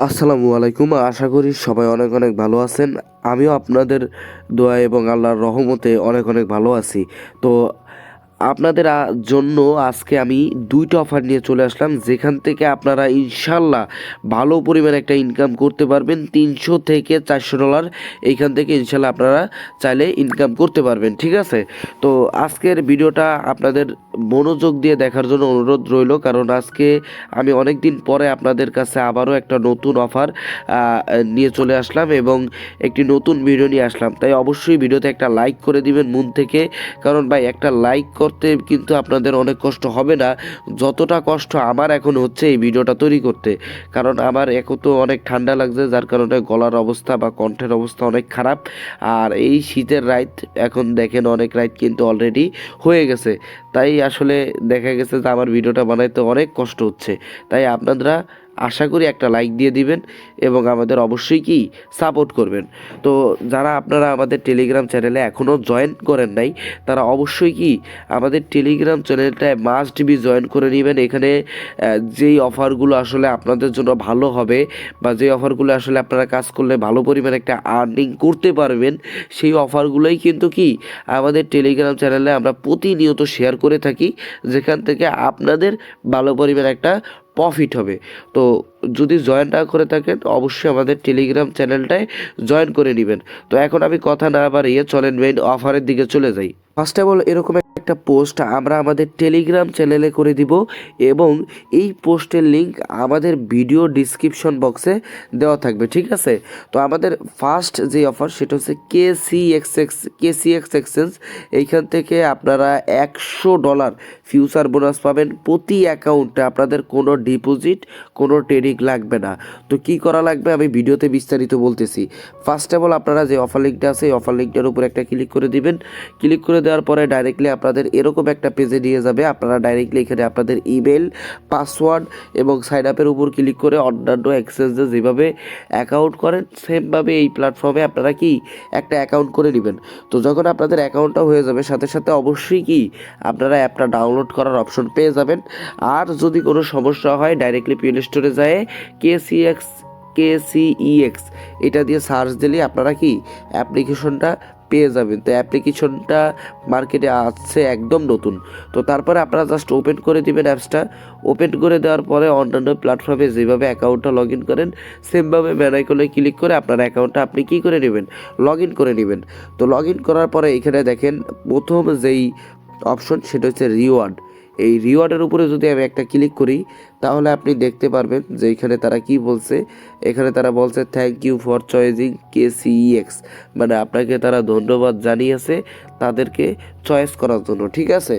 আসসালামু আলাইকুম। আশা করি সবাই অনেক অনেক ভালো আছেন। আমিও আপনাদের দোয়া এবং আল্লাহর রহমতে অনেক অনেক ভালো আছি। তো আপনাদের জন্য আজকে আমি 2টা অফার নিয়ে চলে আসলাম, যেখান থেকে আপনারা ইনশাল্লাহ ভালো পরিমাণে একটা ইনকাম করতে পারবেন। 300 থেকে $400 এইখান থেকে ইনশাল্লাহ আপনারা চাইলে ইনকাম করতে পারবেন। ঠিক আছে? তো আজকের ভিডিওটা আপনাদের মনোযোগ দিয়ে দেখার জন্য অনুরোধ রইল, কারণ আজকে আমি অনেক দিন পরে আপনাদের কাছে আবারও একটা নতুন অফার নিয়ে চলে আসলাম এবং একটি নতুন ভিডিও নিয়ে আসলাম। তাই অবশ্যই ভিডিওতে একটা লাইক করে দিবেন মন থেকে, কারণ ভাই একটা লাইক করতে কিন্তু আপনাদের অনেক কষ্ট হবে না, যতটা কষ্ট আমার এখন হচ্ছে এই ভিডিওটা তৈরি করতে। কারণ আমার এখন তো অনেক ঠান্ডা লাগছে, যার কারণে গলার অবস্থা বা কণ্ঠের অবস্থা অনেক খারাপ। আর এই শীতের রাত এখন দেখেন অনেক রাত কিন্তু অলরেডি হয়ে গেছে। তাই আসলে দেখা গেছে যে আমার ভিডিওটা বানাইতে অনেক কষ্ট হচ্ছে। তাই আপনারা আশা করি একটা লাইক দিয়ে দিবেন এবং আমাদের অবশ্যই কি সাপোর্ট করবেন। তো যারা আপনারা আমাদের টেলিগ্রাম চ্যানেলে এখনও জয়েন করেন নাই, তারা অবশ্যই কি আমাদের টেলিগ্রাম চ্যানেলটায় মাস্ট বি জয়েন করে নেবেন। এখানে যেই অফারগুলো আসলে আপনাদের জন্য ভালো হবে বা যেই অফারগুলো আসলে আপনারা কাজ করলে ভালো পরিমাণে একটা আর্নিং করতে পারবেন, সেই অফারগুলোই কিন্তু কি আমাদের টেলিগ্রাম চ্যানেলে আমরা প্রতিনিয়ত শেয়ার করে থাকি, যেখান থেকে আপনাদের ভালো পরিমাণে একটা প্রফিট হবে। তো যদি জয়েন না করে থাকেন অবশ্যই আমাদের টেলিগ্রাম চ্যানেলটায় জয়েন করে নেবেন। তো এখন আমি কথা না বাড়িয়ে চলেন মেইন অফারের দিকে চলে যাই। ফার্স্ট অফ অল এরকম একটা পোস্ট আমরা আমাদের টেলিগ্রাম চ্যানেলে করে দিব এবং এই পোস্টের লিঙ্ক আমাদের ভিডিও ডিসক্রিপশন বক্সে দেওয়া থাকবে। ঠিক আছে? তো আমাদের ফার্স্ট যে অফার সেটা হচ্ছে কেসিএক্স এক্সচেঞ্জ। এইখান থেকে আপনারা $100 ফিউচার বোনাস পাবেন প্রতি অ্যাকাউন্টে। আপনাদের কোনো ডিপোজিট, কোনো ট্রেডিং লাগবে না। তো কি করা লাগবে আমি ভিডিওতে বিস্তারিত বলতেছি। ফার্স্ট অফ অল আপনারা যে অফার লিঙ্কটা আছে এই অফার লিঙ্কটার উপর একটা ক্লিক করে দিবেন। ক্লিক করে দেওয়ার পরে ডাইরেক্টলি আপনাদের এরকম একটা পেজে নিয়ে যাবে। আপনারা ডাইরেক্টলি এখানে আপনাদের ইমেল, পাসওয়ার্ড এবং সাইন আপের উপর ক্লিক করে অন্যান্য এক্সচেঞ্জে যেভাবে অ্যাকাউন্ট করেন সেমভাবে এই প্ল্যাটফর্মে আপনারা কি একটা অ্যাকাউন্ট করে নেবেন। তো যখন আপনাদের অ্যাকাউন্টটা হয়ে যাবে সাথে সাথে অবশ্যই কি আপনারা অ্যাপটা ডাউনলোড করার অপশন পেয়ে যাবেন। আর যদি কোনো সমস্যা হয় ডাইরেক্টলি প্লে স্টোরে যায় কেসিএক্স এটা দিয়ে সার্চ দিলে আপনারা কি অ্যাপ্লিকেশনটা পেয়ে যাবেন। তো অ্যাপ্লিকেশনটা মার্কেটে আসছে একদম নতুন। তো তারপরে আপনারা জাস্ট ওপেন করে দিবেন অ্যাপসটা। ওপেন করে দেওয়ার পরে অন্যান্য প্ল্যাটফর্মে যেভাবে অ্যাকাউন্টটা লগ ইন করেন সেমভাবে ম্যান আইকনে ক্লিক করে আপনার অ্যাকাউন্টটা আপনি কী করে নেবেন, লগ ইন করে নেবেন। তো লগ ইন করার পরে এখানে দেখেন প্রথম যেই অপশন সেটা হচ্ছে রিওয়ার্ড। এই রিওয়ার্ডের উপরে যদি আমি একটা ক্লিক করি তাহলে আপনি দেখতে পারবেন যে এখানে তারা কি বলছে। এখানে তারা বলছে থ্যাংক ইউ ফর চয়েসিং কেসিএক্স, মানে আপনাকে তারা ধন্যবাদ জানিয়েছে তাদেরকে চয়েস করার জন্য। ঠিক আছে?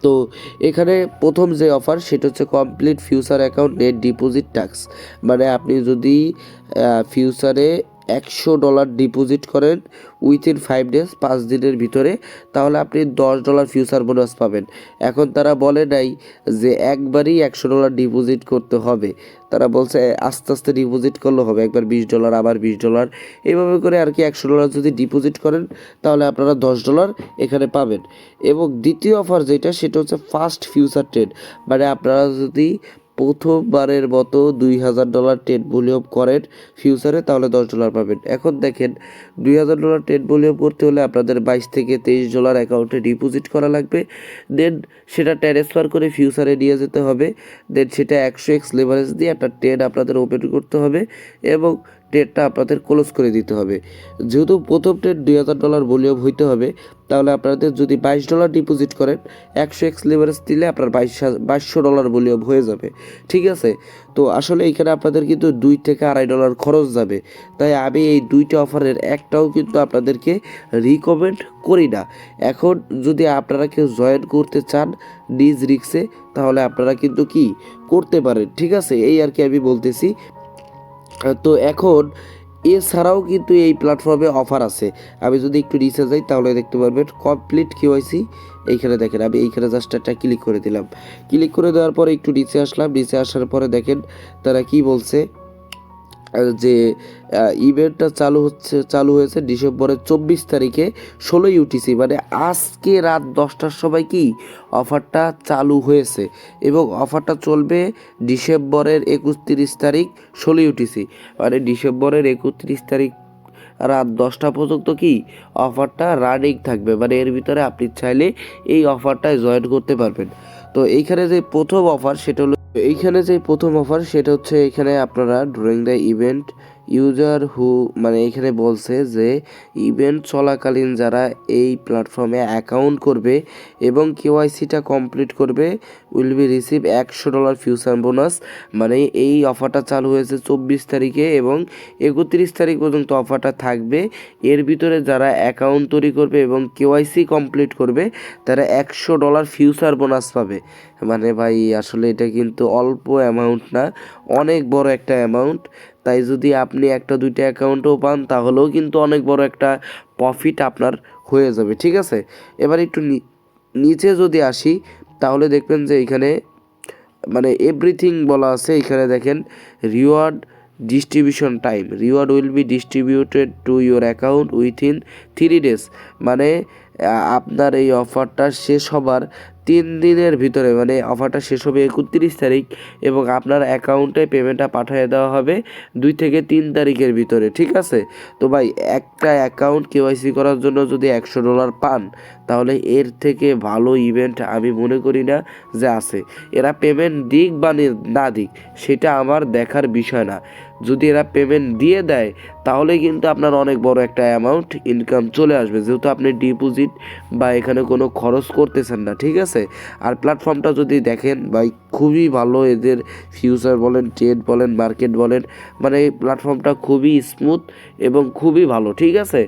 তো এখানে প্রথম যে অফার সেটা হচ্ছে complete future account net deposit tax, মানে আপনি যদি ফিউচারে $100 ডিপোজিট করেন উইথিন 5 ডেজ, 5 দিনের ভিতরে, তাহলে আপনি $10 ফিউচার বোনাস পাবেন। এখন তারা বলে নাই যে একবারই $100 ডিপোজিট করতে হবে, তারা বলছে আস্তে আস্তে ডিপোজিট করলে হবে, একবার $20 আবার $20 এইভাবে করে আর কি। $100 যদি ডিপোজিট করেন তাহলে আপনারা $10 এখানে পাবেন। এবং দ্বিতীয় অফার যেটা সেটা হচ্ছে ফার্স্ট ফিউচার ট্রেড, মানে আপনারা যদি প্রথমবারের মতো $2000 ট্রেড ভলিউম করেন ফিউচারে তাহলে $10 পাবেন। এখন দেখেন $2000 ট্রেড ভলিউম করতে হলে আপনাদের 22 থেকে $23 অ্যাকাউন্টে ডিপোজিট করা লাগবে। দেন সেটা ট্রান্সফার করে ফিউচারে নিয়ে যেতে হবে। দেন সেটা 100x লেভারেজ দিয়ে একটা ট্রেড আপনাদের ওপেন করতে হবে এবং ট্রেডটা আপনাদের ক্লোজ করে দিতে হবে। যেহেতু প্রথম ট্রেড $2000 ভলিউম হইতে হবে, তাহলে আপনাদের যদি $22 ডিপোজিট করেন 100x লেভারেজ দিলে আপনার $2200 ভলিউম হয়ে যাবে। ঠিক আছে? তো আসলে এইখানে আপনাদের কিন্তু $2 থেকে $2.5 খরচ যাবে। তাই আমি এই 2টা অফারের একটাও কিন্তু আপনাদেরকে রিকমেন্ড করি না। এখন যদি আপনারা কেউ জয়েন করতে চান নিজ রিক্সে তাহলে আপনারা কিন্তু কি করতে পারেন। ঠিক আছে? এই আর কি আমি বলতেছি। তো এখন এছাড়াও কিন্তু এই প্ল্যাটফর্মে অফার আছে। আমি যদি একটু নিচে যাই তাহলে দেখতে পারবেন কমপ্লিট কেওয়াইসি। এইখানে দেখেন আমি এইখানে জাস্ট একটা ক্লিক করে দিলাম। ক্লিক করে দেওয়ার পরে একটু নিচে আসলাম। নিচে আসার পরে দেখেন তারা কি বলছে। যে ইভেন্টটা চালু হয়েছে ডিসেম্বরের 24 তারিখে 16 UTC, মানে আজকে রাত 10টার সময় কি অফারটা চালু হয়েছে এবং অফারটা চলবে ডিসেম্বরের 31 তারিখ 16 UTC, মানে ডিসেম্বরের 31 তারিখ রাত 10টা পর্যন্ত কি অফারটা রানিং থাকবে। মানে এর ভিতরে আপনি চাইলে এই অফারটায় জয়েন করতে পারবেন। তো এইখানে যে প্রথম অফার সেটা হচ্ছে এখানে আপনারা ডুরিং দ্য ইভেন্ট ইউজার হু, মানে এখানে বলছে যে ইভেন্ট চলাকালীন যারা এই প্ল্যাটফর্মে অ্যাকাউন্ট করবে এবং কেওয়াইসিটা কমপ্লিট করবে will be receive $100 future bonus. মানে এই অফারটা চালু হয়েছে 24 তারিখে এবং 31 তারিখ পর্যন্ত অফারটা থাকবে। এর ভিতরে যারা অ্যাকাউন্ট তৈরি করবে এবং কেওয়াইসি কমপ্লিট করবে তারা $100 ফিউচার বোনাস পাবে। মানে ভাই আসলে এটা কিন্তু অল্প অ্যামাউন্ট না, অনেক বড় একটা অ্যামাউন্ট। তাই যদি আপনি একটা দুইটা অ্যাকাউন্টও পান তাহলেও কিন্তু অনেক বড় একটা প্রফিট আপনার হয়ে যাবে। ঠিক আছে, এবার একটু নিচে যদি আসি তাহলে দেখবেন যে এখানে মানে এভরিথিং বলা আছে। এখানে দেখেন reward distribution time, reward will be distributed to your account within 3 days। মানে আপনার এই অফারটা শেষ হবার 3 দিনের ভিতরে, মানে অফারটা শেষ হবে 31 তারিখ এবং আপনার অ্যাকাউন্টে পেমেন্টটা পাঠিয়ে দেওয়া হবে 2 থেকে 3 তারিখের ভিতরে। ঠিক আছে, তো ভাই একটা অ্যাকাউন্ট কেওয়াইসি করার জন্য যদি $100 পান তাহলে এর থেকে ভালো ইভেন্ট আমি মনে করি না যে আছে। এরা পেমেন্ট দিক বা না দিক সেটা আমার দেখার বিষয় না, যদি এরা পেমেন্ট দিয়ে দেয় তাহলে কিন্তু আপনার অনেক বড় একটা অ্যামাউন্ট ইনকাম চলে আসবে, যেহেতু আপনি ডিপোজিট বা এখানে কোনো খরচ করতেছেন না। ঠিক আছে, আর প্ল্যাটফর্মটা যদি দেখেন ভাই খুবই ভালো, এদের ফিউচার বলেন, ট্রেড বলেন, মার্কেট বলেন, মানে এই প্ল্যাটফর্মটা খুবই স্মুথ এবং খুবই ভালো। ঠিক আছে,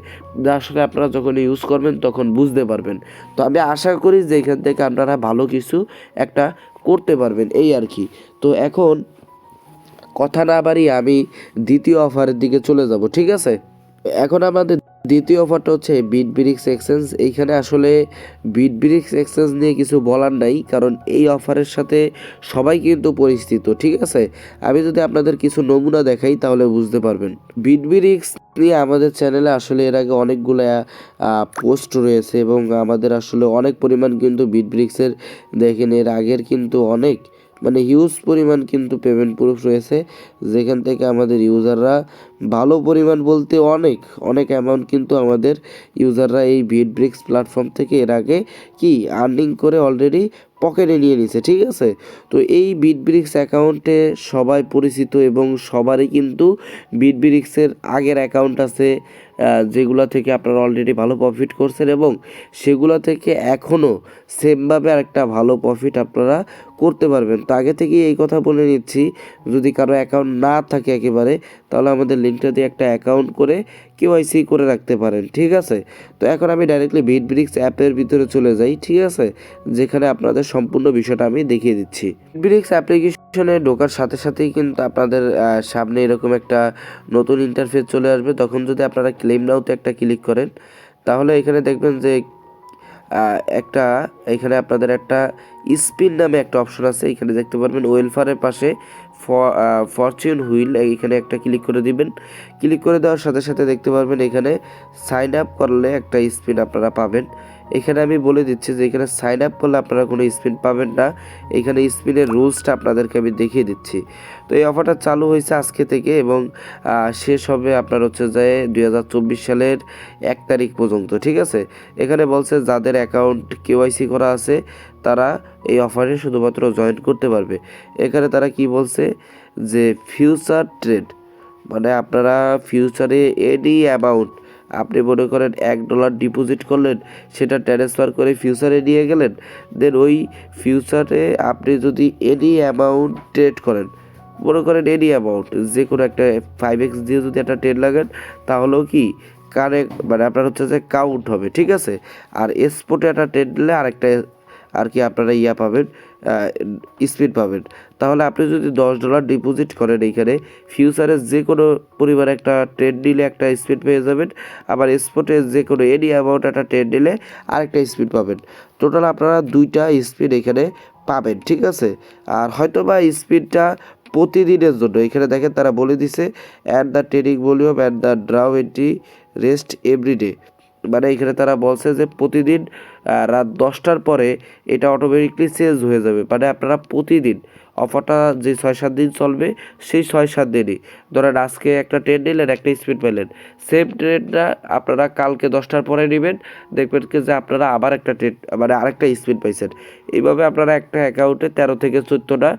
যা আসলে আপনারা যখন ইউজ করবেন তখন বুঝতে পারবেন। তো আমি আশা করি যে এখান থেকে আপনারা ভালো কিছু একটা করতে পারবেন, এই আর কি। তো এখন কথা না বাড়িয়ে আমি দ্বিতীয় অফারের দিকে চলে যাব। ঠিক আছে, এখন আমাদের দ্বিতীয় অফারটা হচ্ছে বিটব্রিক্স এক্সচেঞ্জ। এইখানে আসলে বিটব্রিক্স এক্সচেঞ্জ নিয়ে কিছু বলার নাই, কারণ এই অফারের সাথে সবাই কিন্তু পরিচিত। ঠিক আছে, আমি যদি আপনাদের কিছু নমুনা দেখাই তাহলে বুঝতে পারবেন। বিটব্রিক্স নিয়ে আমাদের চ্যানেলে আসলে এর আগে অনেকগুলো পোস্ট রয়েছে এবং আমাদের আসলে অনেক পরিমাণ কিন্তু বিটব্রিক্সের দেখেন এর আগের কিন্তু অনেক মানে হিউজ পরিমাণ কিন্তু পেমেন্ট প্রুফ রয়েছে, যেখান থেকে আমাদের ইউজাররা ভালো পরিমাণ বলতে অনেক অনেক অ্যামাউন্ট কিন্তু আমাদের ইউজাররা এই বিটব্রিক্স প্ল্যাটফর্ম থেকে এর আগে কি আর্নিং করে অলরেডি পকেটে নিয়ে নিছে। ঠিক আছে, তো এই বিটব্রিক্স অ্যাকাউন্টে সবাই পরিচিত এবং সবারই কিন্তু বিটব্রিক্সের আগের অ্যাকাউন্ট আছে, যেগুলো থেকে আপনারা অলরেডি ভালো প্রফিট করছেন এবং সেগুলো থেকে এখনও সেমভাবে আরেকটা ভালো প্রফিট আপনারা করতে পারবেন। তো আগে থেকেই এই কথা বলে নিচ্ছি, যদি কারো অ্যাকাউন্ট না থাকে একেবারে তাহলে আমাদের লিঙ্কটা দিয়ে একটা অ্যাকাউন্ট করে কেওয়াইসি করে রাখতে পারেন। ঠিক আছে, তো এখন আমি ডাইরেক্টলি বিটব্রিক্স অ্যাপের ভিতরে চলে যাই। ঠিক আছে, যেখানে আপনাদের সম্পূর্ণ বিষয়টা আমি দেখিয়ে দিচ্ছি। বিটব্রিক্স অ্যাপ্লিকেশনে ঢোকার সাথে সাথেই কিন্তু আপনাদের সামনে এরকম একটা নতুন ইন্টারফেস চলে আসবে। তখন যদি আপনারা ক্লেম নাওতে একটা ক্লিক করেন তাহলে এখানে দেখবেন যে একটা এখানে আপনাদের একটা স্পিন নামে একটা অপশন আছে, এখানে দেখতে পারবেন ওয়েলফেয়ারের পাশে ফরচুন হুইল, এখানে একটা ক্লিক করে দিবেন। ক্লিক করে দেওয়ার সাথে সাথে দেখতে পারবেন এখানে সাইন আপ করলে একটা স্পিন আপনারা পাবেন। এখানে আমি বলে দিচ্ছি যে এখানে সাইন আপ করলে আপনারা কোনো স্পিন পাবেন না, এখানে স্পিনের রুলসটা আপনাদেরকে আমি দেখিয়ে দিচ্ছি। তো এই অফারটা চালু হয়েছে আজকে থেকে এবং শেষ হবে আপনার হচ্ছে যে 2024 সালের 1 তারিখ পর্যন্ত। ঠিক আছে, এখানে বলছে যাদের অ্যাকাউন্ট কেওয়াইসি করা আছে তারা এই অফারে শুধুমাত্র জয়েন করতে পারবে। এখানে তারা কি বলছে যে ফিউচার ট্রেড, মানে আপনারা ফিউচারে এনি অ্যামাউন্ট আপনি মনে করেন $1 ডিপোজিট করলেন, সেটা ট্রান্সফার করে ফিউচারে নিয়ে গেলেন, দেন ওই ফিউচারে আপনি যদি এনি অ্যামাউন্ট ট্রেড করেন, মনে করেন এনি অ্যামাউন্ট যে কোনো একটা 5x দিয়ে যদি একটা ট্রেড লাগেন তাহলেও কি কারেক্ট মানে আপনার হচ্ছে যে কাউন্ট হবে। ঠিক আছে, আর স্পটে একটা ট্রেড দিলে আরেকটা আর কি আপনারা পাবেন, স্পিড পাবেন। তাহলে আপনি যদি $10 ডিপোজিট করেন এইখানে ফিউচারে যে কোনো পরিমাণে একটা ট্রেড নিলে একটা স্পিড পেয়ে যাবেন, আবার স্পটে যে কোনো এনি অ্যামাউন্ট একটা ট্রেড নিলে আরেকটা স্পিড পাবেন। টোটাল আপনারা দুইটা স্পিড এখানে পাবেন। ঠিক আছে, আর হয়তো বা স্পিডটা প্রতিদিনের জন্য। এখানে দেখেন তারা বলে দিছে at the trading volume at the draw entry rest everyday, মানে এখানে তারা বলছে যে প্রতিদিন রাত 10টার পরে এটা অটোমেটিকলি চেঞ্জ হয়ে যাবে। মানে আপনারা প্রতিদিন অফারটা যে 6-7 দিন চলবে সেই 6-7 দিনই, ধরেন আজকে একটা ট্রেড নিলেন, একটা স্পিন পেলেন, সেম ট্রেডটা আপনারা কালকে 10টার পরে নেবেন, দেখবেন কি যে আপনারা আবার একটা ট্রেড মানে আরেকটা স্পিন পাইছেন। এইভাবে আপনারা একটা অ্যাকাউন্টে 13 থেকে 14টা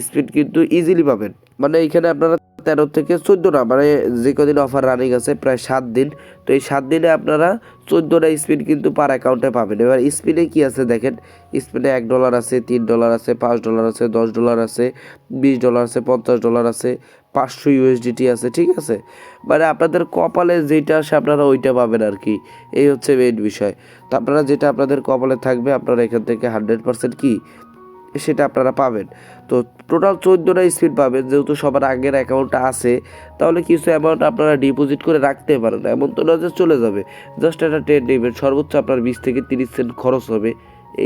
স্পিন কিন্তু ইজিলি পাবেন। মানে এইখানে আপনারা 13 থেকে 14 না, মানে যে কদিন অফার রানিং আছে প্রায় 7 দিন, তো এই 7 দিনে আপনারা 14টা স্পিন কিন্তু পার অ্যাকাউন্টে পাবেন। এবার স্পিনে কি আছে দেখেন, স্পিনে $1 আছে, $3 আছে, $5 আছে, $10 আছে, $20 আছে, $50 আছে, 500 USDT আছে, ঠিক আছে। মানে আপনাদের কপালে যেটা আসে আপনারা ওইটা পাবেন আর কি, এই হচ্ছে মেইন বিষয়। তো আপনারা যেটা আপনাদের কপালে থাকবে আপনারা এখান থেকে 100% কি সেটা আপনারা পাবেন। তো টোটাল 14টা স্পিন পাবেন, যেহেতু সবার আগের অ্যাকাউন্টটা আছে, তাহলে কিছু অ্যামাউন্ট আপনারা ডিপোজিট করে রাখতে পারেন, এমন তো না যে চলে যাবে। জাস্ট একটা ট্রেড নেবেন, সর্বোচ্চ আপনার 20 থেকে 30 সেন্ট খরচ হবে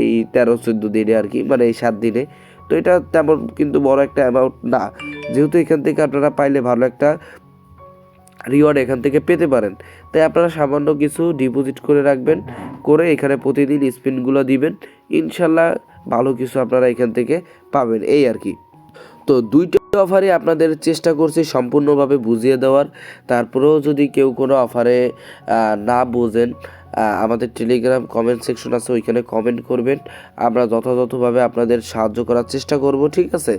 এই 13-14 দিনে আর কি, মানে এই 7 দিনে। তো এটা তেমন কিন্তু বড় একটা অ্যামাউন্ট না, যেহেতু এখান থেকে আপনারা পাইলে ভালো একটা রিওয়ার্ড এখান থেকে পেতে পারেন, তাই আপনারা সামান্য কিছু ডিপোজিট করে রাখবেন, করে এখানে প্রতিদিন স্পিনগুলো দিবেন, ইনশাল্লাহ ভালো কিছু আপনারা এখান থেকে পাবেন, এই আর কি। তো দুইটা অফারে আপনাদের চেষ্টা করছি সম্পূর্ণভাবে বুঝিয়ে দেওয়ার। তারপরেও যদি কেউ কোনো অফারে না বোঝেন, আমাদের টেলিগ্রাম কমেন্ট সেকশন আছে, ওইখানে কমেন্ট করবেন, আমরা যথাযথভাবে আপনাদের সাহায্য করার চেষ্টা করব, ঠিক আছে।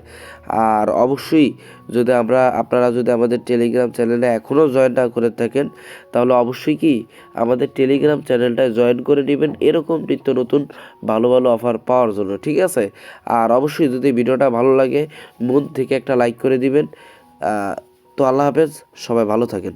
আর অবশ্যই যদি আপনারা যদি আমাদের টেলিগ্রাম চ্যানেলে এখনও জয়েন না করে থাকেন, তাহলে অবশ্যই কি আমাদের টেলিগ্রাম চ্যানেলটায় জয়েন করে নেবেন এরকম নিত্য নতুন ভালো ভালো অফার পাওয়ার জন্য, ঠিক আছে। আর অবশ্যই যদি ভিডিওটা ভালো লাগে মন থেকে একটা লাইক করে দিবেন। তো আল্লাহ হাফেজ, সবাই ভালো থাকেন।